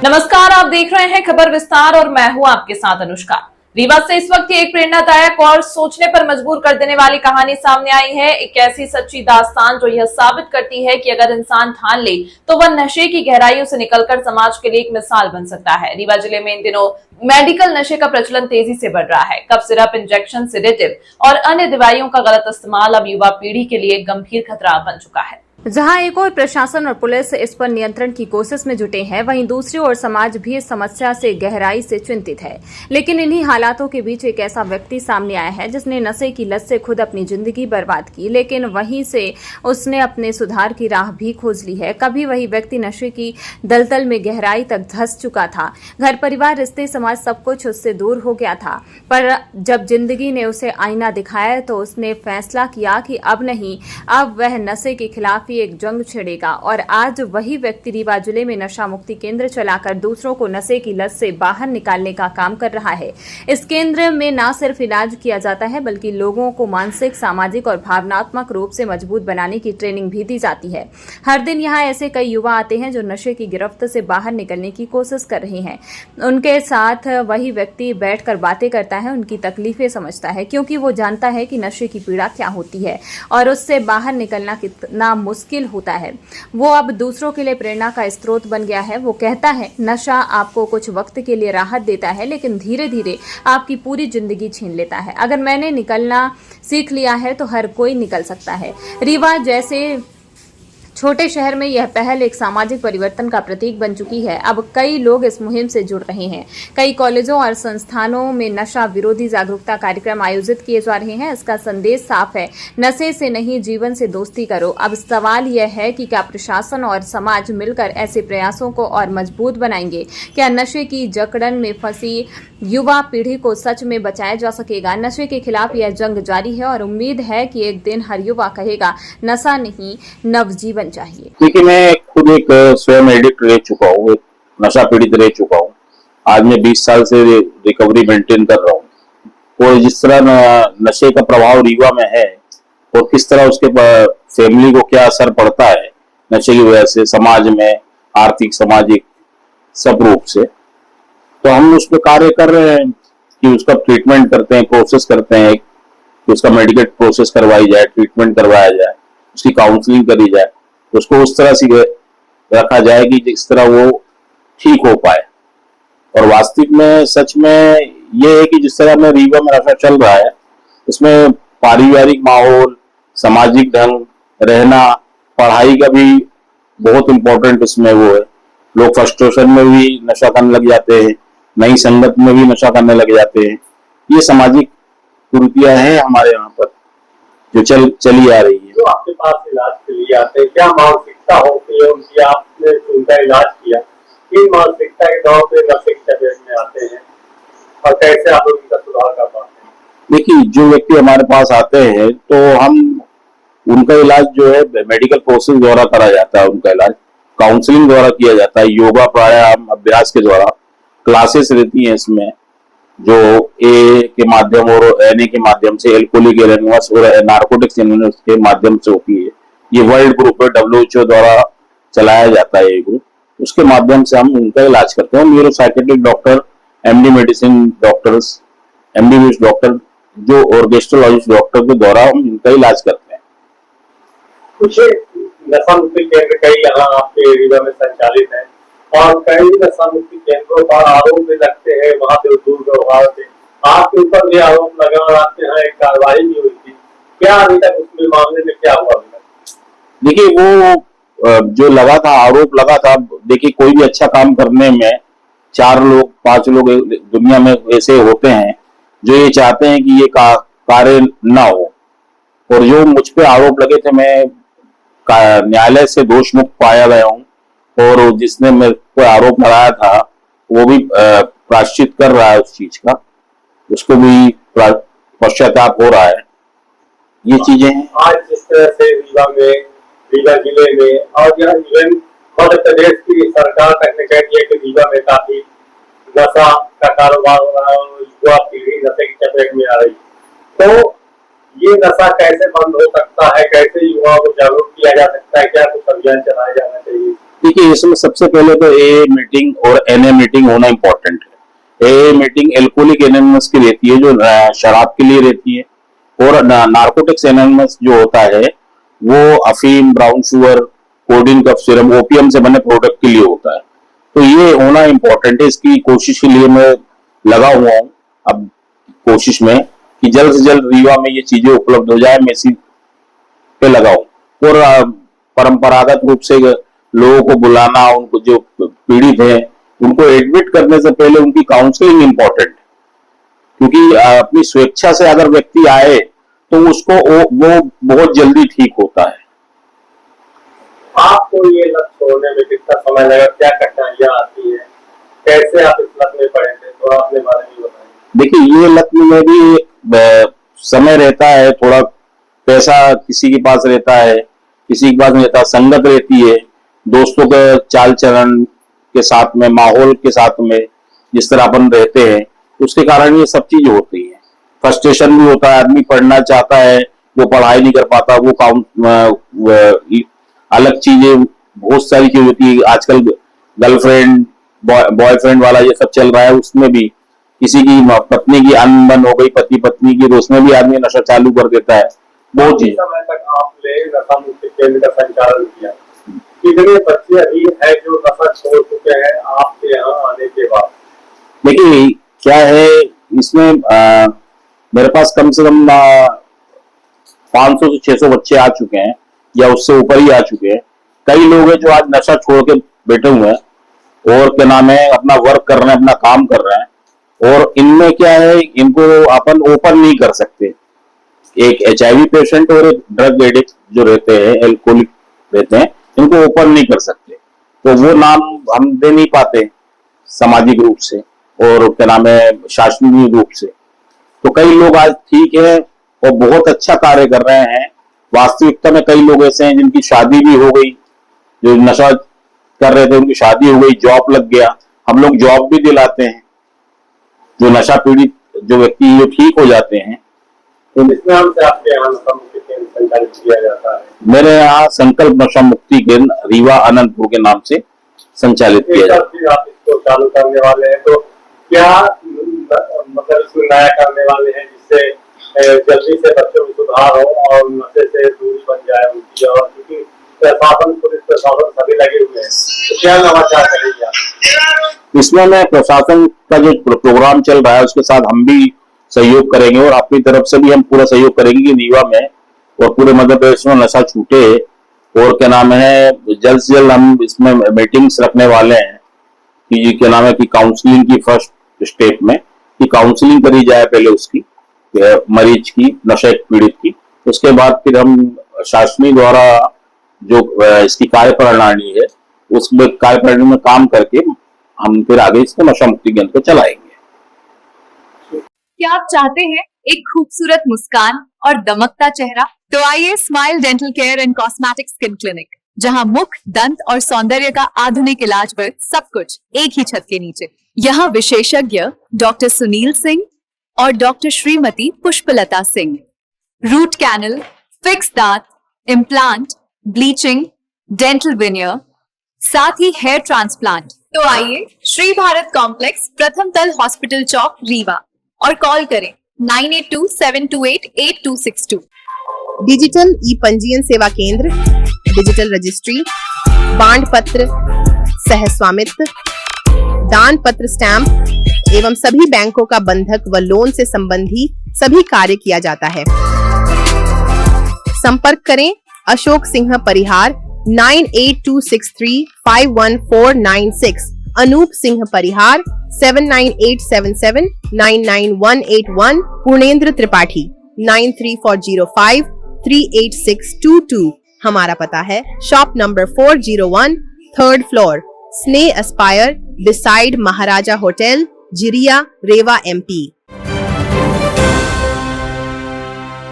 नमस्कार, आप देख रहे हैं खबर विस्तार और मैं हूं आपके साथ अनुष्का। रीवा से इस वक्त की एक प्रेरणादायक और सोचने पर मजबूर कर देने वाली कहानी सामने आई है। एक ऐसी सच्ची दास्तान जो यह साबित करती है कि अगर इंसान ठान ले तो वह नशे की गहराइयों से निकलकर समाज के लिए एक मिसाल बन सकता है। रीवा जिले में इन दिनों मेडिकल नशे का प्रचलन तेजी से बढ़ रहा है। कफ सिरप, इंजेक्शन, सेडेटिव और अन्य दवाइयों का गलत इस्तेमाल अब युवा पीढ़ी के लिए गंभीर खतरा बन चुका है। जहां एक ओर प्रशासन और पुलिस इस पर नियंत्रण की कोशिश में जुटे हैं, वहीं दूसरी ओर समाज भी इस समस्या से गहराई से चिंतित है। लेकिन इन्हीं हालातों के बीच एक ऐसा व्यक्ति सामने आया है जिसने नशे की लत से खुद अपनी जिंदगी बर्बाद की, लेकिन वहीं से उसने अपने सुधार की राह भी खोज ली है। कभी वही व्यक्ति नशे की दलदल में गहराई तक धंस चुका था। घर परिवार, रिश्ते, समाज सब कुछ उससे दूर हो गया था। पर जब जिंदगी ने उसे आईना दिखाया तो उसने फैसला किया कि अब नहीं, अब वह नशे के खिलाफ एक जंग छेड़ेगा। और आज वही व्यक्ति रीवा जिले में नशा मुक्ति केंद्र चलाकर दूसरों को नशे की लत से बाहर निकालने का काम कर रहा है। इस केंद्र में न सिर्फ इलाज किया जाता है बल्कि लोगों को मानसिक, सामाजिक और भावनात्मक रूप से मजबूत बनाने की ट्रेनिंग भी दी जाती है। हर दिन यहाँ ऐसे कई युवा आते हैं जो नशे की गिरफ्त से बाहर निकलने की कोशिश कर रहे हैं। उनके साथ वही व्यक्ति बैठकर बातें करता है, उनकी तकलीफें समझता है, क्योंकि वो जानता है कि नशे की पीड़ा क्या होती है और उससे बाहर निकलना कितना मुश्किल होता है। वो अब दूसरों के लिए प्रेरणा का स्रोत बन गया है। वो कहता है, नशा आपको कुछ वक्त के लिए राहत देता है लेकिन धीरे धीरे आपकी पूरी जिंदगी छीन लेता है। अगर मैंने निकलना सीख लिया है तो हर कोई निकल सकता है। रीवा जैसे छोटे शहर में यह पहल एक सामाजिक परिवर्तन का प्रतीक बन चुकी है। अब कई लोग इस मुहिम से जुड़ रहे हैं। कई कॉलेजों और संस्थानों में नशा विरोधी जागरूकता कार्यक्रम आयोजित किए जा रहे हैं। इसका संदेश साफ है, नशे से नहीं, जीवन से दोस्ती करो। अब सवाल यह है कि क्या प्रशासन और समाज मिलकर ऐसे प्रयासों को और मजबूत बनाएंगे? क्या नशे की जकड़न में फंसी युवा पीढ़ी को सच में बचाया जा सकेगा? नशे के खिलाफ यह जंग जारी है और उम्मीद है कि एक दिन हर युवा कहेगा, नशा नहीं, नवजीवन चाहिए। देखिए, मैं खुद एक स्वयं एडिक्ट रह चुका हूँ, एक नशा पीड़ित रह चुका हूँ। आज मैं 20 साल से रिकवरी मेंटेन कर रहा हूँ और जिस तरह नशे का प्रभाव रीवा में है और किस तरह उसके फैमिली को क्या असर पड़ता है नशे की वजह से, समाज में, आर्थिक, सामाजिक सब रूप से, तो हम उस पर कार्य कर रहे हैं कि उसका ट्रीटमेंट करते हैं, प्रोसेस करते हैं कि उसका मेडिकल प्रोसेस करवाई जाए, ट्रीटमेंट करवाया जाए, उसकी काउंसलिंग करी जाए, उसको उस तरह से रखा जाए कि जिस तरह वो ठीक हो पाए। और वास्तविक में, सच में ये है कि जिस तरह में रीवा में नशा चल रहा है उसमें पारिवारिक माहौल, सामाजिक ढंग, रहना, पढ़ाई का भी बहुत इम्पोर्टेंट इसमें वो है। लोग फ्रस्ट्रेशन में भी नशा करने लग जाते हैं, नई संगत में भी नशा करने लग जाते हैं। ये सामाजिक कुरीतियां हैं हमारे यहाँ पर जो चली आ रही है। जो आपके पास इलाज के लिए आते हैं, क्या मानसिकता होती है उनकी? आपने उनका इलाज किया, किन मानसिकता के दौर पे नशे की चपेट में आते हैं और कैसे आप उनका सुधार कर पाते हैं? देखिए, जो व्यक्ति हमारे पास आते हैं तो हम उनका इलाज जो है मेडिकल प्रोसेस द्वारा करा जाता है। उनका इलाज काउंसलिंग द्वारा किया जाता है, योगा, प्राणायाम, अभ्यास के द्वारा। क्लासेस रहती हैं इसमें जो ए के माध्यम और एन के माध्यम से, एल्कोहलिक एनोनिमस और नार्कोटिक्स एनोनिमस के माध्यम से होती है। ये वर्ल्ड ग्रुप है, WHO द्वारा चलाया जाता है ये ग्रुप। उसके माध्यम से हम उनका इलाज करते हैं। Neuro psychiatric doctor, MD medicine doctors, MBBS doctor जो और गैस्ट्रोलॉजिस्ट डॉक्टर के द्वारा हम इनका इलाज करते हैं। कुछ नशा मुक्ति केंद्र कई यहाँ आपके रीवा में संचालित है और कई नशा मुक्ति केंद्रों पर आरोप भी लगते हैं, वहाँ पे दुर्व्यवहार से आपके ऊपर भी आरोप लगा और आपके यहाँ एक कार्रवाई भी हुई थी। क्या अभी तक उसमें मामले में क्या हुआ? देखिए, वो जो लगा था, आरोप लगा था, देखिए कोई भी अच्छा काम करने में 4 लोग 5 लोग दुनिया में ऐसे होते हैं जो ये चाहते हैं कि ये कार्य ना हो। और जो मुझ पे आरोप लगे थे, मैं न्यायालय से दोष मुक्त पाया गया हूँ और जिसने मेरे को आरोप लगाया था वो भी प्रायश्चित कर रहा है उस चीज का, उसको भी पश्चाताप हो रहा है। ये चीजें हैं। आज जिस तरह से रीवा जिले में और यहाँ इवन मध्य प्रदेश की सरकार तक ने कह दिया कि रीवा में काफी नशा का कारोबार हो रहा है और युवा पीढ़ी नशे की चपेट में आ रही है, तो ये नशा कैसे बंद हो सकता है? कैसे युवाओं को जागरूक किया जा सकता है? क्या कुछ अभियान चलाया जाना चाहिए? देखिए, इसमें सबसे पहले तो ए मीटिंग और एनए मीटिंग होना इम्पोर्टेंट है। ए मीटिंग एल्कोहलिक एनोनिमस की रहती है, जो शराब के लिए रहती है, और नार्कोटिक्स एनोनिमस जो होता है वो अफीम, brown sugar, codeine, cough syrup, opium से बने प्रोडक्ट के लिए होता है। तो ये होना इम्पोर्टेंट है। इसकी कोशिश के लिए मैं लगा हुआ हूँ अब कोशिश में कि जल्द से जल्द रीवा में ये चीजें उपलब्ध हो जाए, मैं इसी पे लगा हूँ। और परंपरागत रूप से लोगों को बुलाना, उनको जो पीड़ित है उनको एडमिट करने से पहले उनकी काउंसलिंग इम्पोर्टेंट, क्योंकि अपनी स्वेच्छा से अगर व्यक्ति आए तो उसको वो बहुत जल्दी ठीक होता है। आपको ये लत छोड़ने में कितना समय लगा, क्या कठिनाइयां आती है, कैसे आप इस लत में पड़े थे, तो अपने बारे में बताइए। देखिए, ये लत में भी समय रहता है, थोड़ा पैसा किसी के पास रहता है, किसी के पास नहीं रहता, संगत रहती है, दोस्तों के चाल चलन के साथ में, माहौल के साथ में जिस तरह अपन रहते हैं, उसके कारण ये सब चीज होती है। फ्रस्ट्रेशन भी होता है, आदमी पढ़ना चाहता है, वो पढ़ाई नहीं कर पाता, वो अलग चीजें, बहुत सारी चीज होती है। आजकल गर्लफ्रेंड बॉयफ्रेंड वाला ये सब चल रहा है, उसमें भी किसी की पत्नी की अनबन हो गई, पति पत्नी की, तो उसमें भी आदमी नशा चालू कर देता है। बहुत चीज। समय तक आपने नशा मुक्ति केंद्र का संचालन किया, कितने बच्चे अभी है जो नशा छोड़ चुके हैं आपके यहाँ आने के बाद? देखिए, क्या है इसमें मेरे पास कम से कम 500 से 600 बच्चे आ चुके हैं, या उससे ऊपर ही आ चुके हैं। कई लोग हैं जो आज नशा छोड़ के बैठे हुए हैं और क्या नाम है, अपना वर्क कर रहे हैं, अपना काम कर रहे हैं। और इनमें क्या है, इनको अपन ओपन नहीं कर सकते। एक HIV पेशेंट और एक ड्रग एडिक्ट जो रहते हैं, एल्कोहलिक रहते हैं, इनको ओपन नहीं कर सकते, तो वो नाम हम दे नहीं पाते सामाजिक रूप से और क्या नाम है, शासनीय रूप से। तो कई लोग आज ठीक है और बहुत अच्छा कार्य कर रहे हैं। वास्तविकता में कई लोग ऐसे हैं जिनकी शादी भी हो गई, जो नशा कर रहे थे उनकी शादी हो गई, जॉब लग गया, हम लोग जॉब भी दिलाते हैं। जो नशा पीड़ित जो व्यक्ति जो ठीक हो जाते हैं। तो किस नाम से आपके यहाँ नशा मुक्ति केंद्र संचालित किया जाता है? मेरे यहाँ संकल्प नशा मुक्ति केंद्र रीवा अनंतपुर के नाम से संचालित किया जाता है। आप इसको चालू करने वाले हैं, तो क्या मतलब इसमें नया करने वाले हैं जिससे जल्दी से बच्चों में सुधार हो और नशे से दूरी बन जाए उनकी? और क्योंकि प्रशासन, पुलिस प्रशासन सभी लगे हुए हैं, तो क्या नवाचार करेंगे आप इसमें? मैं प्रशासन का जो प्रोग्राम चल रहा है उसके साथ हम भी सहयोग करेंगे और अपनी तरफ से भी हम पूरा सहयोग करेंगे कि रीवा में और पूरे मध्य प्रदेश में नशा छूटे। और क्या नाम है, जल्द से जल्द हम इसमें मीटिंग्स रखने वाले हैं कि क्या नाम है कि काउंसलिंग की फर्स्ट स्टेप में कि काउंसलिंग करी जाए पहले उसकी, मरीज की, नशा पीड़ित की। उसके बाद फिर हम शासनीय द्वारा जो इसकी कार्यप्रणाली है उस कार्यप्रणाली में काम करके हम फिर आगे इसको नशा मुक्ति केंद्र को चलाएंगे। क्या आप चाहते हैं एक खूबसूरत मुस्कान और दमकता चेहरा? तो आइए smile dental care and cosmetic skin clinic, जहां मुख, दंत और सौंदर्य का आधुनिक इलाज वर्ग सब कुछ एक ही छत के नीचे। यहाँ विशेषज्ञ डॉक्टर सुनील सिंह और doctor Shrimati Pushpalata Singh, root canal, fix दांत, इम्प्लांट, ब्लीचिंग, डेंटल विनियर, साथ ही हेयर ट्रांसप्लांट। तो आइए श्री भारत कॉम्प्लेक्स, प्रथम तल, हॉस्पिटल चौक, रीवा, और कॉल करें 9827288262। डिजिटल ई पंजीयन सेवा केंद्र, डिजिटल रजिस्ट्री, बांड पत्र, सह स्वामित्व, दान पत्र, स्टैंप एवं सभी बैंकों का बंधक व लोन से संबंधी सभी कार्य किया जाता है। संपर्क करें अशोक सिंह परिहार 9826351496, अनूप सिंह परिहार 7987799181, पूर्णेंद्र त्रिपाठी 9340538622। हमारा पता है शॉप नंबर 401, 3rd फ्लोर, स्नेह एस्पायर, बिसाइड महाराजा होटल, जिरिया, रेवा, MP।